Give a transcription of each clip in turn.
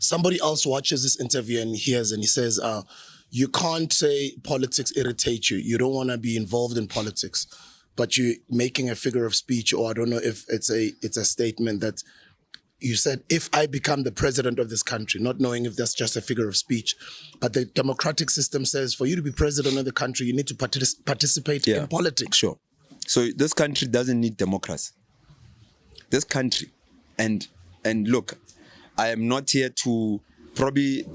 somebody else watches this interview and hears and he says, you can't say politics irritate you. You don't want to be involved in politics, but you're making a figure of speech, or I don't know if it's a statement that you said, if I become the president of this country, not knowing if that's just a figure of speech, but the democratic system says for you to be president of the country, you need to participate in politics. Sure. So this country doesn't need democracy. This country, and look, I am not here to probably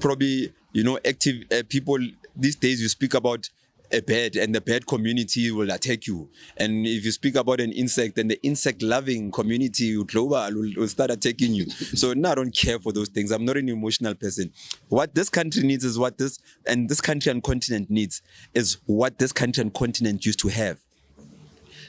active people these days. You speak about a bird and the bird community will attack you, and if you speak about an insect, then the insect loving community will start attacking you. So no, I don't care for those things. I'm not an emotional person. What this country needs is this country and continent needs is what this country and continent used to have.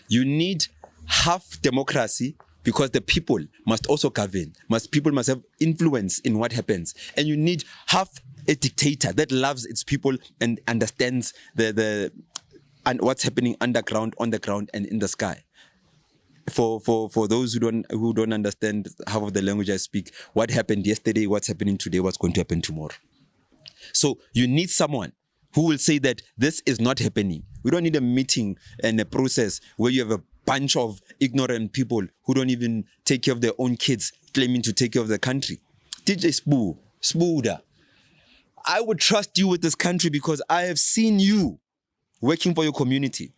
You need half democracy, because the people must also govern. People must have influence in what happens. And you need half a dictator that loves its people and understands and what's happening underground, on the ground, and in the sky. For those who don't understand half of the language I speak, what happened yesterday, what's happening today, what's going to happen tomorrow. So you need someone who will say that this is not happening. We don't need a meeting and a process where you have a bunch of ignorant people who don't even take care of their own kids, claiming to take care of the country. DJ Spooda, I would trust you with this country because I have seen you working for your community.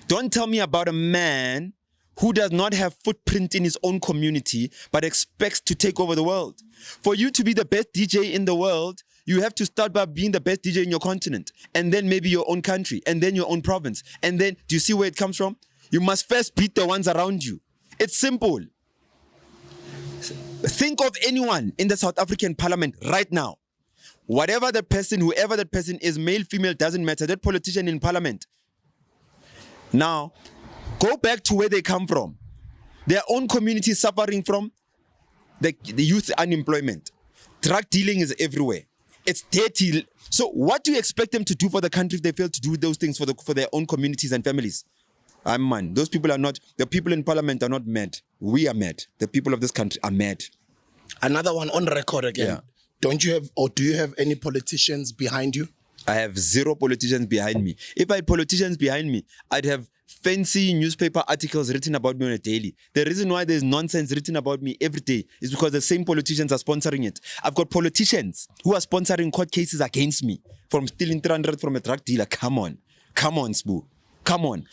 Don't tell me about a man who does not have footprint in his own community but expects to take over the world. For you to be the best DJ in the world, you have to start by being the best DJ in your continent, and then maybe your own country, and then your own province. And then, do you see where it comes from? You must first beat the ones around you. It's simple. Think of anyone in the South African parliament right now. Whoever that person is, male, female, doesn't matter. That politician in parliament. Now, go back to where they come from. Their own community is suffering from the youth unemployment. Drug dealing is everywhere. It's dirty. So what do you expect them to do for the country if they fail to do those things for their own communities and families? Man, those people are not, the people in parliament are not mad. We are mad. The people of this country are mad. Another one on record again. Yeah. Don't you have, or do you have any politicians behind you? I have zero politicians behind me. If I had politicians behind me, I'd have fancy newspaper articles written about me on a daily. The reason why there's nonsense written about me every day is because the same politicians are sponsoring it. I've got politicians who are sponsoring court cases against me from stealing 300 from a drug dealer. Come on, Spoo. Come on.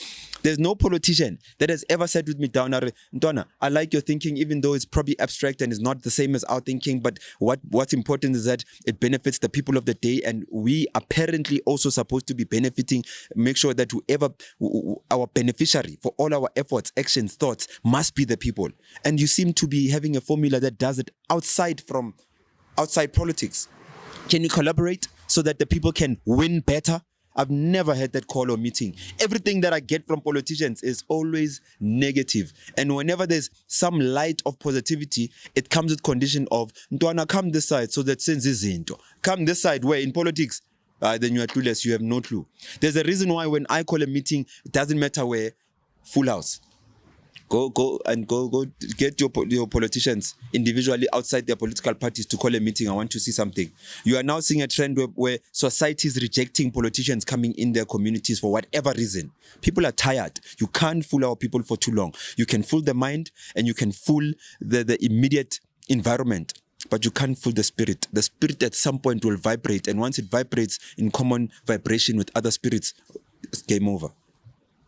There's no politician that has ever said with me down, Ntwana, I like your thinking, even though it's probably abstract and it's not the same as our thinking, but what's important is that it benefits the people of the day, and we apparently also supposed to be benefiting. Make sure that whoever, our beneficiary for all our efforts, actions, thoughts, must be the people. And you seem to be having a formula that does it outside politics. Can you collaborate so that the people can win better? I've never had that call or meeting. Everything that I get from politicians is always negative. And whenever there's some light of positivity, it comes with condition of, Ntwana, come this side so that sense is into. Come this side, where in politics, then you are clueless, you have no clue. There's a reason why when I call a meeting, it doesn't matter where, full house. Go get your politicians individually outside their political parties to call a meeting. I want to see something. You are now seeing a trend where society is rejecting politicians coming in their communities for whatever reason. People are tired. You can't fool our people for too long. You can fool the mind and you can fool the immediate environment, but you can't fool the spirit. The spirit at some point will vibrate, and once it vibrates in common vibration with other spirits, it's game over.